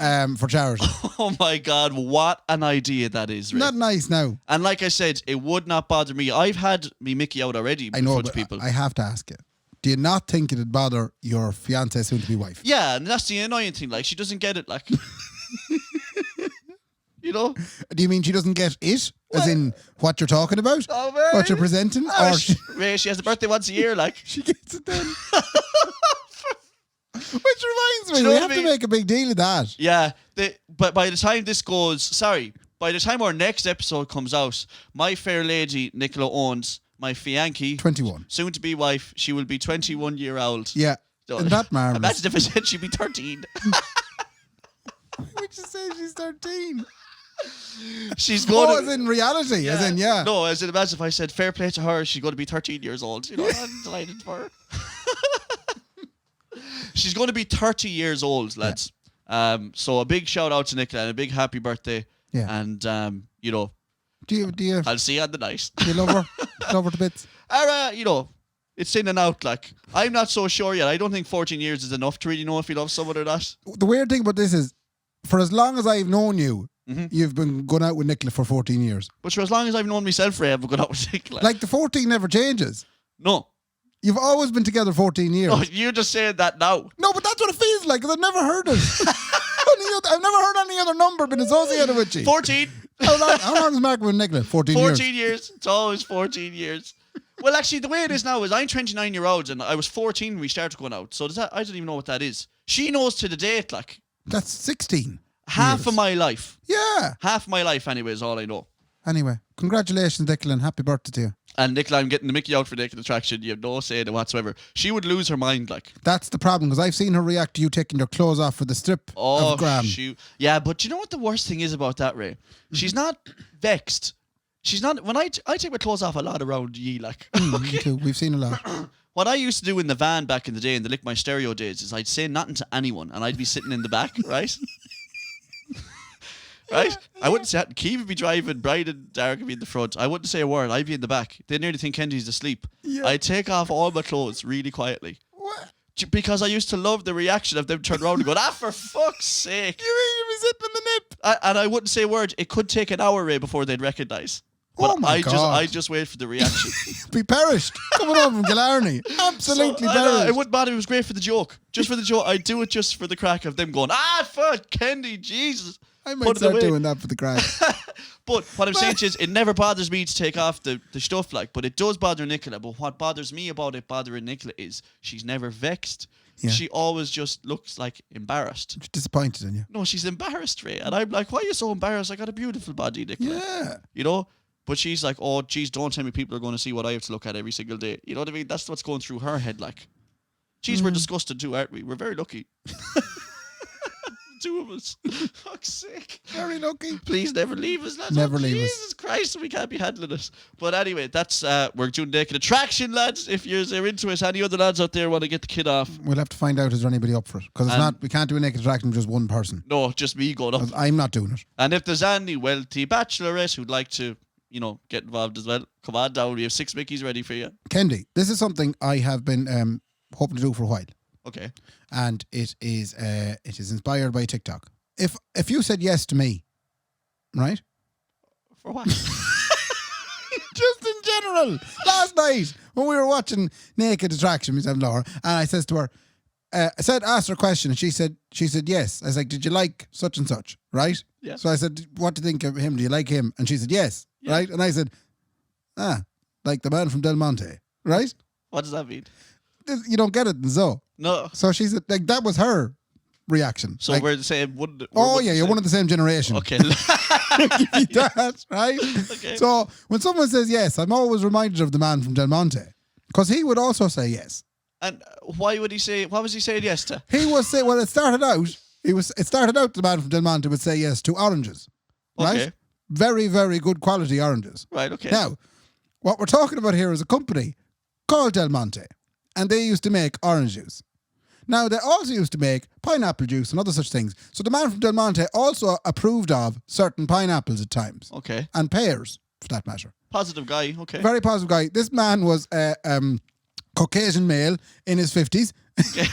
charity? Oh my God, what an idea that is, Ray. Not nice now. And like I said, it would not bother me. I've had me Mickey out already I in know, front but of people. I have to ask you. Do you not think it'd bother your fiance, soon-to-be wife? Yeah, and that's the annoying thing. Like, she doesn't get it, like... You know? Do you mean she doesn't get it? As in what you're talking about? Oh, man. What you're presenting? Or Ray, she has a birthday once a year, like... she gets it then? Which reminds me, Do you know we what have I to mean? make a big deal of that. Yeah, but by the time this goes... Sorry, by the time our next episode comes out, my fair lady, Nicola Owens, my fiancé... 21. Soon-to-be wife, she will be 21-year-old. Yeah. Isn't that marvellous? Imagine if I said she'd be 13. Would you say she's 13? She's going as in reality, as in, yeah. No, as in, imagine if I said fair play to her, she's going to be 13 years old. You know, I'm delighted for her. She's going to be 30 years old, lads. Yeah. So a big shout out to Nicola and a big happy birthday. Yeah. And, you know, Do you I'll see you on the night. do you love her? Love her to bits? You know, it's in and out. Like, I'm not so sure yet. I don't think 14 years is enough to really know if you love someone or not. The weird thing about this is, for as long as I've known you, you've been going out with Nicola for 14 years. But for as long as I've known myself, Ray, I've gone out with Nicola. Like, the 14 never changes. No. You've always been together 14 years. Oh, you're just saying that now. No, but that's what it feels like, because I've never heard it. I've never heard any other number been associated with you. 14. How long has Mark been with Nicola? 14 years. 14 years. It's always 14 years. Well, actually, the way it is now is I'm 29-year-old and I was 14 when we started going out. So I don't even know what that is. She knows to the date, like. That's 16 Half years. of my life. Yeah. Half of my life, anyway, is all I know. Anyway, congratulations, Nicola, and happy birthday to you. And Nicola, I'm getting the Mickey out for Naked Attraction. You have no say in it whatsoever. She would lose her mind, like. That's the problem, because I've seen her react to you taking your clothes off for the strip of Graham. Yeah, but you know what the worst thing is about that, Ray? She's not vexed. She's not. When I take my clothes off a lot around ye, like. Me too. We've seen a lot. What I used to do in the van back in the day, in the Lick My Stereo days, is I'd say nothing to anyone, and I'd be sitting in the back, right? Right? I wouldn't say that. Keith would be driving, Brian and Derek would be in the front. I wouldn't say a word. I'd be in the back. They nearly think Kendy's asleep. Yeah. I'd take off all my clothes really quietly. What? Because I used to love the reaction of them turning around and going, for fuck's sake. You mean you'd be sitting in the nip? And I wouldn't say a word. It could take an hour, Ray, before they'd recognise. But Oh my God. I just wait for the reaction. Be perished. Coming over from Killarney. Absolutely I know, perished. it wouldn't matter. It was great for the joke. Just for the joke. I'd do it just for the crack of them going, fuck, Kendy, Jesus. I might Put it start away. doing that for the crack. But what I'm saying is, it never bothers me to take off the stuff, like, but it does bother Nicola. But what bothers me about it bothering Nicola is she's never vexed. she always just looks like embarrassed. She's disappointed in you. No, she's embarrassed, Ray. And I'm like, why are you so embarrassed? I got a beautiful body, Nicola. Yeah. You know? But she's like, oh, geez, don't tell me people are going to see what I have to look at every single day. You know what I mean? That's what's going through her head, like. Geez, we're disgusted too, aren't we? We're very lucky. Two of us. Fuck's sake. Very lucky. Please never leave us, lads. Never leave us. Jesus Christ, we can't be handling it. But anyway, that's we're doing Naked Attraction, lads. If you're into it, any other lads out there want to get the kid off? We'll have to find out, is there anybody up for it? Because it's not, we can't do a naked attraction with just one person. No, just me going up. I'm not doing it. And if there's any wealthy bachelorette who'd like to, get involved as well, come on down. We have 6 Mickeys ready for you. Kendy, this is something I have been hoping to do for a while. Okay. And it is inspired by TikTok. If you said yes to me, right? For what? Just in general. Last night when we were watching Naked Attraction, myself and Laura, and I says to her, asked her a question, and she said yes. I was like, did you like such and such, right? Yeah. So I said, what do you think of him? Do you like him? And she said yes, right? And I said, like the man from Del Monte, right? What does that mean? You don't get it, so. No. So she said, like, that was her reaction. So like, we're the same. You're one of the same generation. Okay. That, right? Okay. So when someone says yes, I'm always reminded of the man from Del Monte, because he would also say yes. And why would he say? What was he saying yes to? He was saying, well, it started out the man from Del Monte would say yes to oranges, right? Okay. Very, very good quality oranges. Right. Okay. Now, what we're talking about here is a company called Del Monte, and they used to make orange juice. Now, they also used to make pineapple juice and other such things. So the man from Del Monte also approved of certain pineapples at times. Okay. And pears, for that matter. Positive guy. Okay. Very positive guy. This man was a Caucasian male in his 50s. Okay.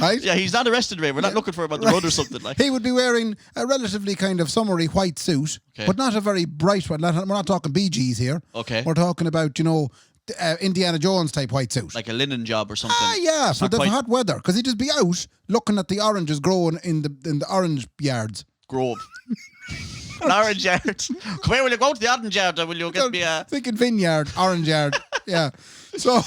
Right? Yeah, he's not arrested, Ray. We're not looking for him on the road or something like. He would be wearing a relatively kind of summery white suit, but not a very bright one. We're not talking Bee Gees here. Okay. We're talking about, Indiana Jones type white suit. Like a linen job or something. Yeah, for the hot weather. Because he'd just be out looking at the oranges growing in the orange yards. Grove. An orange yard. Come here, will you go to the orange yard or will you get me a... Thinking vineyard, orange yard. Yeah. So,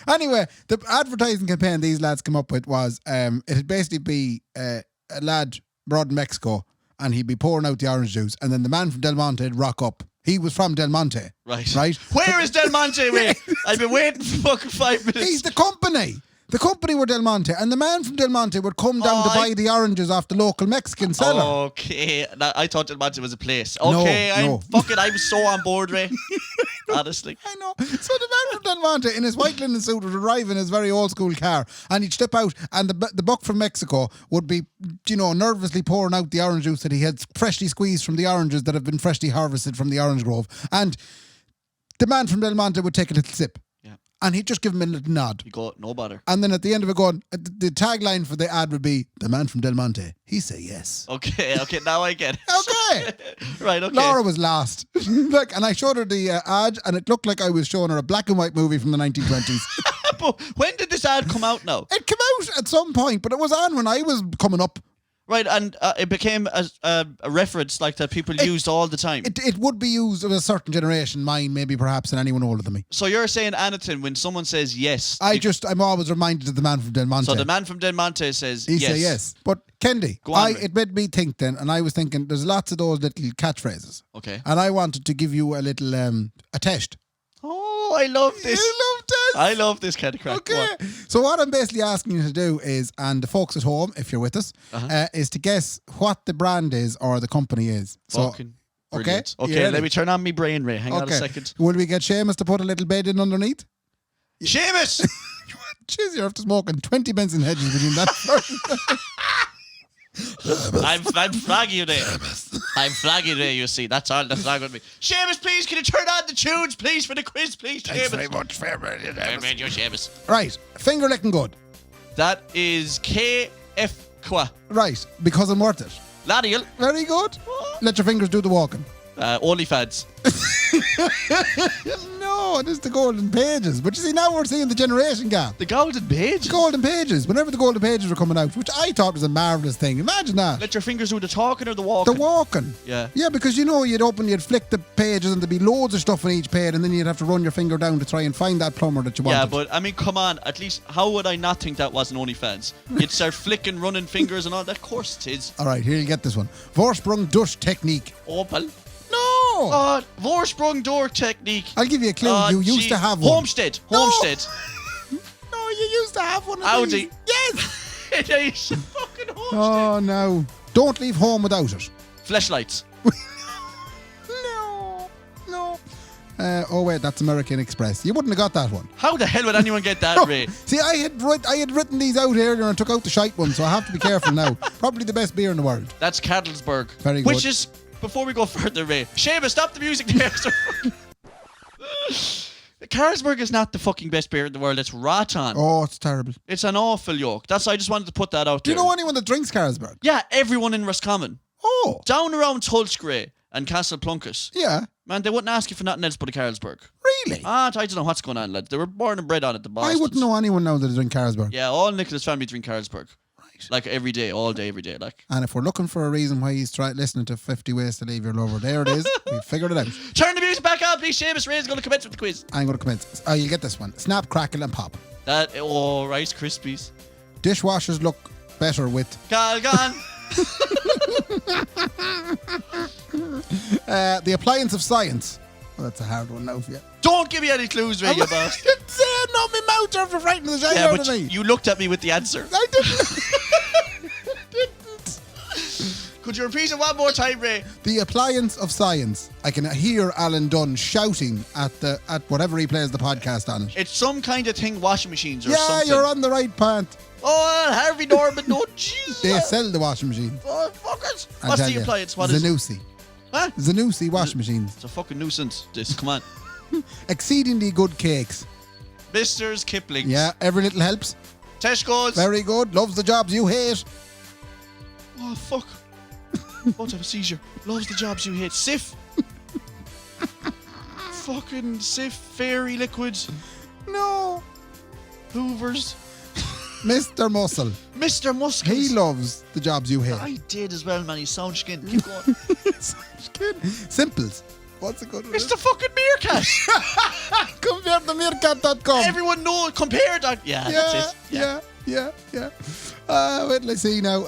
anyway, the advertising campaign these lads come up with was, it'd basically be a lad brought in Mexico and he'd be pouring out the orange juice, and then the man from Del Monte would rock up. He was from Del Monte. Right. Where is Del Monte, Ray? I've been waiting for fucking 5 minutes. He's the company. The company were Del Monte, and the man from Del Monte would come down to buy the oranges off the local Mexican seller. Okay. I thought Del Monte was a place. Okay, no. I'm so on board, Ray. Honestly. I know. So the man from Del Monte in his white linen suit would arrive in his very old school car, and he'd step out, and the buck from Mexico would be, nervously pouring out the orange juice that he had freshly squeezed from the oranges that have been freshly harvested from the orange grove. And the man from Del Monte would take a little sip. And he'd just give him a little nod. You go, no bother. And then at the end of it going, the tagline for the ad would be, the man from Del Monte, he say yes. Okay, now I get it. Okay. Right, okay. Laura was lost. And I showed her the ad, and it looked like I was showing her a black and white movie from the 1920s. But when did this ad come out now? It came out at some point, but it was on when I was coming up. Right, and it became a reference like that people used all the time. It would be used of a certain generation, mine maybe perhaps, and anyone older than me. So you're saying anything when someone says yes. I'm always reminded of the man from Del Monte. So the man from Del Monte says yes. He say yes. But Kendy, it made me think then, and I was thinking there's lots of those little catchphrases. Okay. And I wanted to give you a little a test. Oh, I love this. You love this? I love this kind of crack. Okay. So what I'm basically asking you to do is, and the folks at home, if you're with us, is to guess what the brand is or the company is. Fucking brilliant. Okay, Okay, let me turn on my brain, Ray. Hang on a second. Will we get Seamus to put a little bed in underneath? Seamus! Jeez, you're after smoking 20 Benson hedges between that person. I'm flagging you there. I'm flagging you there, you see. That's all that's not going to be. Seamus, please, can you turn on the tunes, please, for the quiz, please, Seamus? Thanks very much, Fairman, you're Seamus. Right, finger licking good. That is KF Qua. Right, because I'm worth it. Ladial. Very good. Let your fingers do the walking. OnlyFans. No, it is the golden pages. But you see, now we're seeing the generation gap. The golden page. Golden pages. Whenever the golden pages were coming out, which I thought was a marvellous thing. Imagine that. Let your fingers do the talking or the walking. The walking. Yeah. Yeah, because you'd flick the pages and there'd be loads of stuff on each page, and then you'd have to run your finger down to try and find that plumber that you wanted. Yeah, but I mean, come on. At least, how would I not think that was an OnlyFans? You'd start flicking, running fingers and all that. Of course it is. All right, here you get this one. Vorsprung Dush Technique. Opel. No! Vorsprung door technique. I'll give you a clue. You used to have one. Homestead. No. Homestead. No, you used to have one of Audi. these. Yes! It is fucking Homestead. Oh, no. Don't leave home without it. Fleshlights. No. Oh, wait, that's American Express. You wouldn't have got that one. How the hell would anyone get that, Ray? See, I had written these out earlier and took out the shite one, so I have to be careful now. Probably the best beer in the world. That's Cadlesberg. Very good. Which is, before we go further, Ray, Seamus, stop the music there. Carlsberg is not the fucking best beer in the world. It's Raton. Oh, it's terrible. It's an awful yoke. I just wanted to put that out Do there. you know anyone that drinks Carlsberg? Yeah, everyone in Roscommon. Oh. Down around Tulsgrey and Castle Plunket. Yeah. Man, they wouldn't ask you for nothing else but a Carlsberg. Really? I don't know what's going on, lads. They were born and bred on it, the Bostons. I wouldn't know anyone now that drink Carlsberg. Yeah, all Nicola's family drink Carlsberg. Right. Like every day, all day, every day. Like. And if we're looking for a reason why he's listening to 50 Ways to Leave Your Lover, there it is. We figured it out. Turn the music back on, please. Seamus Ray's going to commence with the quiz. I'm going to commence. Oh, you'll get this one. Snap, crackle and pop. Rice Krispies. Dishwashers look better with... Gone. the appliance of science. Well, that's a hard one now for you. Don't give me any clues, Ray, you bastard. didn't say it, not my mouth after frightening the shit Yeah, out but of me. you looked at me with the answer. I didn't. Could you repeat it one more time, Ray? The appliance of science. I can hear Alan Dunn shouting at whatever he plays the podcast on it. It's some kind of thing, washing machines or Yeah, something. you're on the right path. Oh, Harvey Norman, no, Jesus. They sell the washing machine. Oh, fuckers. I'll What's tell the you. appliance? What is it? Zanussi. Huh? Zanussi washing machines. It's a fucking nuisance, this. Come on. Exceedingly good cakes. Mister's Kipling's. Yeah, every little helps. Tesco's. Very good. Loves the jobs you hate. Oh, fuck. Won't have a seizure. Loves the jobs you hate. Sif. Fucking Sif. Fairy liquids. No. Hoovers. Mr. Muscle. Mr. Muscles. He loves the jobs you hate. I did as well, man. He's sound skin. Keep going. Simples. What's a good one? Mr. fucking Meerkat. Compare to meerkat.com. Everyone knows. Compared. Yeah, that's it. Yeah. Wait till I see now.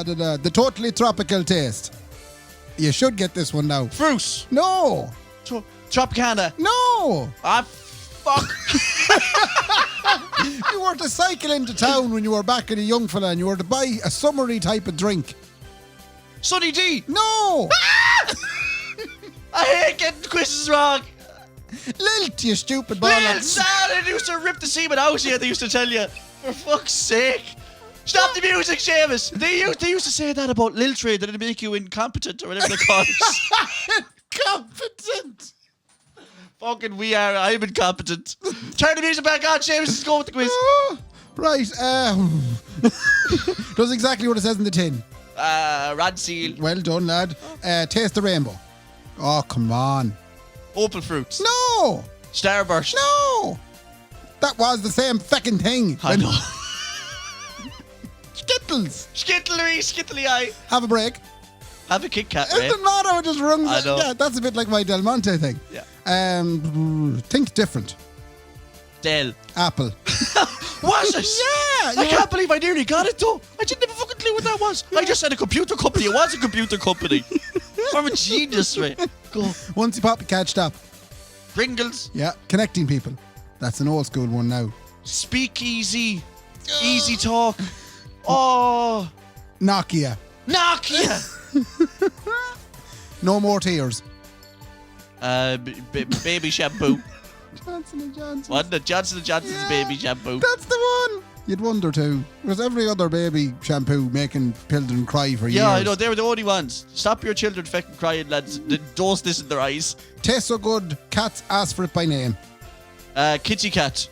The totally tropical taste. You should get this one now. Fruit. No. Tropicana. No. Ah, fuck. You were to cycle into town when you were back in a young fella and you were to buy a summery type of drink. Sunny D. No. I hate getting quizzes wrong. Lilt, you stupid Lilt, bollocks. they used to rip the semen out of you, they used to tell you. For fuck's sake. Stop the music, Seamus. They used to say that about Liltre, that it'd make you incompetent or whatever they call it. Incompetent. Fucking I'm incompetent. Turn the music back on, Seamus. Let's go with the quiz. Right. Does exactly what it says in the tin. Rad seal. Well done, lad. Taste the rainbow. Oh, come on. Opal fruits. No. Starburst. No. That was the same fucking thing. I know. Skittles. Skittly eye. Have a break. Have a Kit Kat, It Ray. doesn't matter. It just rungs. I know. Yeah, that's a bit like my Del Monte thing. Yeah. Think different. Del. Apple. Was it? Yeah. I can't believe I nearly got it though. I didn't have a fucking clue what that was. I just said a computer company. It was a computer company. I'm a genius, right? Go. Once you pop, you can't stop. Pringles. Yeah. Connecting people. That's an old school one now. Speakeasy. Easy talk. Oh. Nokia. Nokia. No more tears. Baby shampoo. Johnson & Johnson. Wasn't it? Johnson & Johnson's Yeah. baby shampoo. That's the one. You'd wonder too. Because every other baby shampoo making children cry for years. Yeah, I know. They were the only ones. Stop your children fucking crying, lads. Dose this in their eyes. Tastes so good, cats ask for it by name. Kitty cat.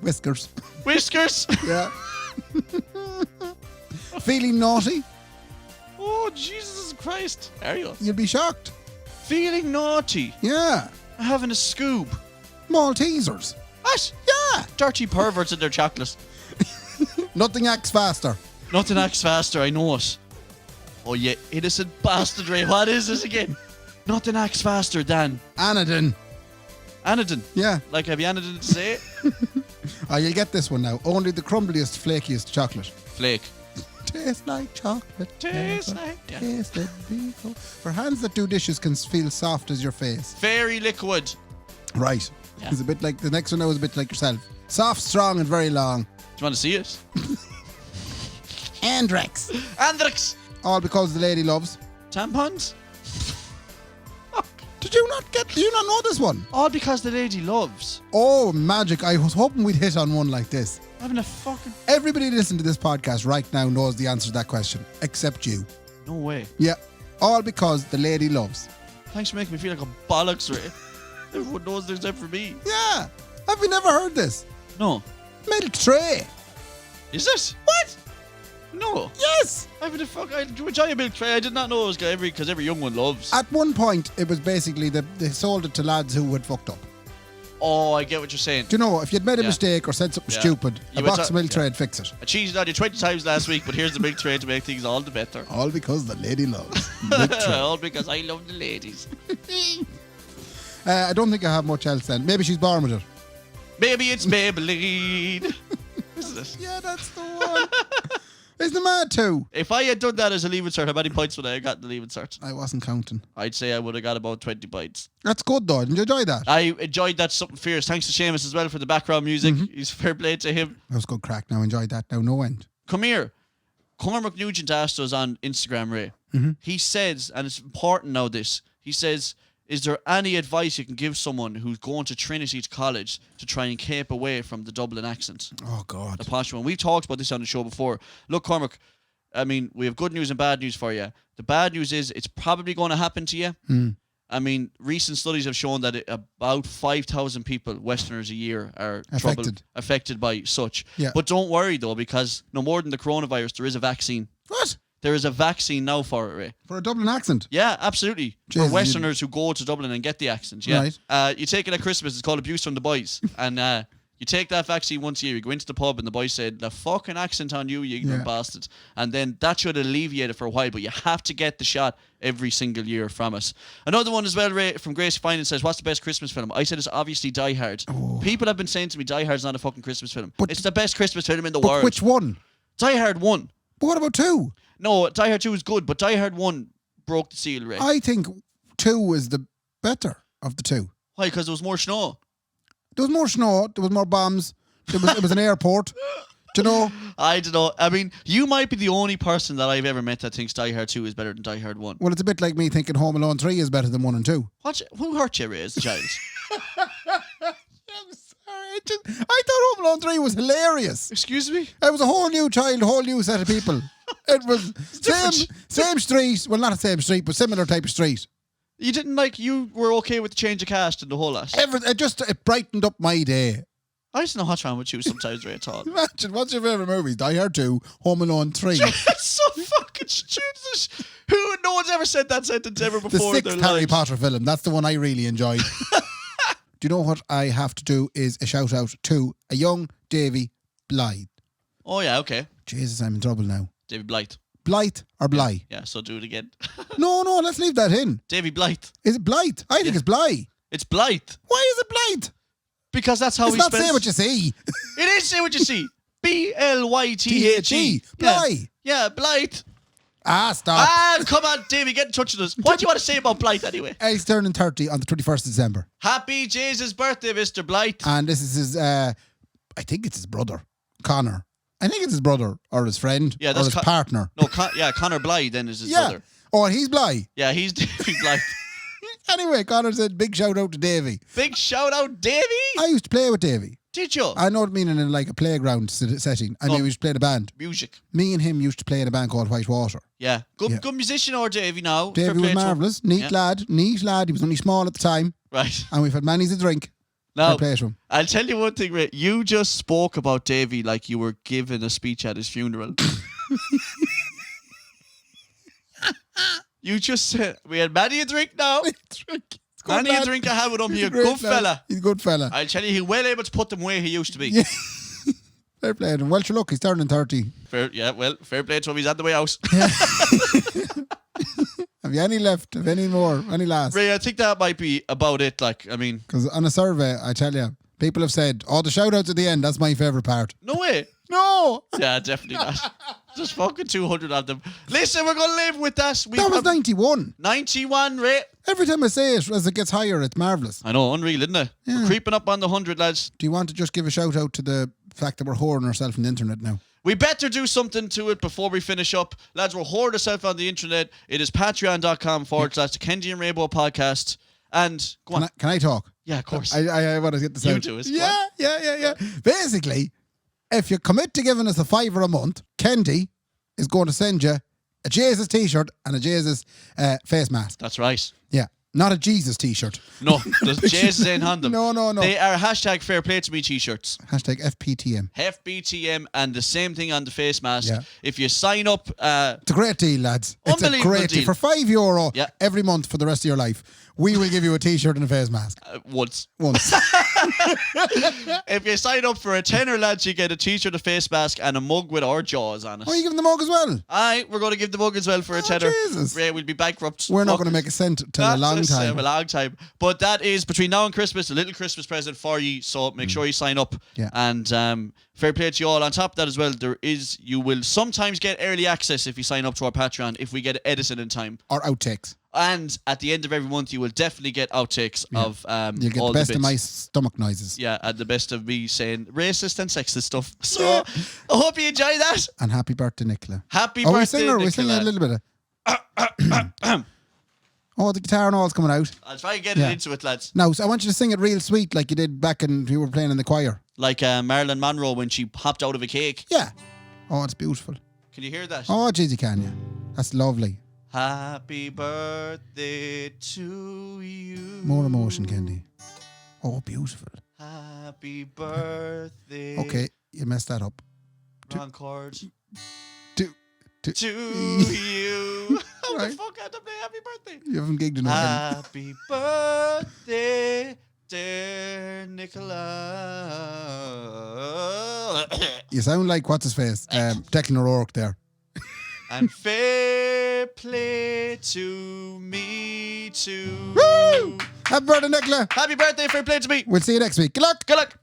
Whiskers. Whiskers. Yeah. Feeling naughty? Oh, Jesus Christ. Are you? You'll be shocked. Feeling naughty. Yeah. Having a scoop. Maltesers. What? Yeah. Dirty perverts in their chocolate. Nothing acts faster. Nothing acts faster, I know it. Oh, you innocent bastard, Ray. What is this again? Nothing acts faster than... Anodin. Anodin. Yeah. Like, have you anything to say? Oh, you'll get this one now. Only the crumbliest, flakiest chocolate. Flake. Tastes like chocolate. Tastes like... Tasted before. For hands that do dishes can feel soft as your face. Fairy liquid. Right. Yeah. It's a bit like, the next one now is a bit like yourself. Soft, strong, and very long. Do you want to see it? Andrex. Andrex. All because the lady loves. Tampons. Do you not know this one? All because the lady loves. Oh, magic. I was hoping we'd hit on one like this. Having a fucking... Everybody listening to this podcast right now knows the answer to that question, except you. No way. Yeah. All because the lady loves. Thanks for making me feel like a bollocks, Ray. Everyone knows there's time for me. Yeah. Have you never heard this? No. Milk tray. Is it? What? No. Yes. I enjoy a milk tray. I did not know it was because every young one loves. At one point, it was basically they sold it to lads who had fucked up. Oh, I get what you're saying. Do you know, if you'd made a Yeah. mistake or said something Yeah. stupid, You a would box of milk tray would fix it. I cheated on you 20 times last week, but here's the milk tray to make things all the better. All because the lady loves milk tray. All because I love the ladies. I don't think I have much else then. Maybe she's born with it. Maybe it's Maybelline. Isn't it? Yeah, that's the one. Isn't it mad too? If I had done that as a leaving cert, how many points would I have got in the leaving cert? I wasn't counting. I'd say I would have got about 20 points. That's good though. Did you enjoy that? I enjoyed that something fierce. Thanks to Seamus as well for the background music. He's fair play to him. That was good crack. Now enjoyed that. Now no end. Come here. Cormac Nugent asked us on Instagram, Ray. He says, and it's important now this, he says, is there any advice you can give someone who's going to Trinity College to try and keep away from the Dublin accent? Oh God. The posh one. We've talked about this on the show before. Look, Cormac, I mean, we have good news and bad news for you. The bad news is it's probably going to happen to you. I mean, recent studies have shown that about 5,000 people, Westerners a year, are affected by such. Yeah. But don't worry, though, because no more than the coronavirus, there is a vaccine. What? There is a vaccine now for it, Ray. For a Dublin accent? Yeah, absolutely. Jesus, for Westerners who go to Dublin and get the accent, yeah. Right. You take it at Christmas, it's called Abuse from the Boys. And you take that vaccine once a year, you go into the pub and the boys said, the fucking accent on you, you ignorant bastard. And then that should alleviate it for a while, but you have to get the shot every single year from us. Another one as well, Ray, from Grace Finance says, what's the best Christmas film? I said it's obviously Die Hard. Oh. People have been saying to me, Die Hard's not a fucking Christmas film. But it's the best Christmas film in the world. Which one? Die Hard 1. But what about 2? No, Die Hard 2 is good, but Die Hard 1 broke the seal, Ray. I think 2 is the better of the 2. Why? Because there was more snow. There was more snow. There was more bombs. It was an airport. Do you know? I don't know. I mean, you might be the only person that I've ever met that thinks Die Hard 2 is better than Die Hard 1. Well, it's a bit like me thinking Home Alone 3 is better than 1 and 2. Who hurt you, Ray, as a child? I'm sorry. I thought Home Alone 3 was hilarious. Excuse me? It was a whole new child, a whole new set of people. It was same street. Well, not the same street, but similar type of street. You didn't you were okay with the change of cast and the whole lot. It brightened up my day. I just know what's wrong with you sometimes, Ray, at all. Imagine, what's your favourite movies? Die Hard 2, Home Alone 3. It's so fucking stupid. No one's ever said that sentence ever before. The 6th Harry Potter film. That's the one I really enjoyed. Do you know what I have to do is a shout out to a young Davy Blythe. Oh, yeah, okay. Jesus, I'm in trouble now. Davy Blythe. Blythe or Bly? Yeah, so do it again. No, let's leave that in. Davy Blythe. Is it Blythe? I think it's Bly. It's Blythe. Why is it Blythe? Because that's how it's he not spells. say what you see. It is say what you see. B-L-Y-T-H-E. Blythe. Yeah, Blythe. Stop. Come on, Davy, get in touch with us. What do you want to say about Blythe anyway? He's turning 30 on the 21st of December. Happy Jesus' birthday, Mr. Blythe. And this is his, I think it's his brother, Connor. I think it's his brother or his friend or his partner. No, Connor Blythe then is his brother. Oh, and he's Bly. Yeah, he's Davy Blythe. Anyway, Connor said, big shout out to Davy. Big shout out, Davy. I used to play with Davy. Did you? I know what I mean in like a playground setting. I mean, we used to play in a band. Music. Me and him used to play in a band called Whitewater. Yeah. Good musician or Davy now. Davy was marvellous. Neat lad. He was only small at the time. Right. And we've had mani's a drink. Now, play to him. I'll tell you one thing, Ray. You just spoke about Davy like you were giving a speech at his funeral. You just said, we had many a drink now. It's Many a drink I had with him. He's a great good lad. fella. He's a good fella. I'll tell you, he's well able to put them where he used to be. Yeah. Fair play to him. Well, sure, look, he's turning 30. Fair play to him. He's on the way out. Have you any left? Have any more? Any last? Ray, I think that might be about it. Like, I mean, Because on a survey, I tell you, people have said, the shout outs at the end, that's my favourite part. no way. No! Yeah, definitely not. Just fucking 200 of them. Listen, we're going to live with that. That was 91. 91, Ray. Every time I say it, as it gets higher, it's marvellous. I know, unreal, isn't it? Yeah. We're creeping up on the 100, lads. Do you want to just give a shout out to the fact that we're whoring ourselves on the internet now? We better do something to it before we finish up. Lads, we're hoard ourselves on the internet. It is patreon.com/the Kendy and Raybo podcast. And go on. Can I talk? Yeah, of course. I want to get this You out. do it. Yeah. Basically, if you commit to giving us $5 a month, Kendy is going to send you a Jesus t-shirt and a Jesus face mask. That's right. Yeah. Not a Jesus t-shirt. No, there's Jesus ain't on them. No. They are hashtag fair play to me t-shirts. Hashtag FPTM. FBTM and the same thing on the face mask. Yeah. If you sign up, It's a great deal, lads. It's a Unbelievable great deal. deal. For €5 Yeah. every month for the rest of your life, we will give you a t-shirt and a face mask. once. Once. If you sign up for a tenner, lads, you get a t-shirt, a face mask, and a mug with our jaws on it. Oh, you giving the mug as well? Aye, we're going to give the mug as well for a tenner. Jesus. Ray, we'll be bankrupt. We're not Fuck. going to make a cent till a That's long just, time. a long time. But that is between now and Christmas, a little Christmas present for you. So make sure you sign up. Yeah. And fair play to you all. On top of that as well, you will sometimes get early access if you sign up to our Patreon if we get edited in time. Or outtakes. And at the end of every month, you will definitely get outtakes of You'll get all the best bits. of my stomach noises. Yeah, and the best of me saying racist and sexist stuff. So I hope you enjoy that. And happy birthday, Nicola. Happy Oh, birthday, we sing a Nicola. little bit of... Oh, the guitar and all's coming out. I'll try and get Yeah. it into it, lads. Now, so I want you to sing it real sweet like you did back when you were playing in the choir. Like Marilyn Monroe when she hopped out of a cake. Yeah. Oh, it's beautiful. Can you hear that? Oh, jeez, you can, yeah. That's lovely. Happy birthday to you. More emotion, Kendy. Oh, beautiful. Happy birthday. Okay, you messed that up. Wrong chords. To To you. How Right. the fuck had to play happy birthday? You haven't gigged enough. Happy birthday, dear Nicola. You sound like what's his face? Declan O'Rourke there. And fair play to me too. Woo! Happy birthday, Nicola. Happy birthday, fair play to me. We'll see you next week. Good luck. Good luck.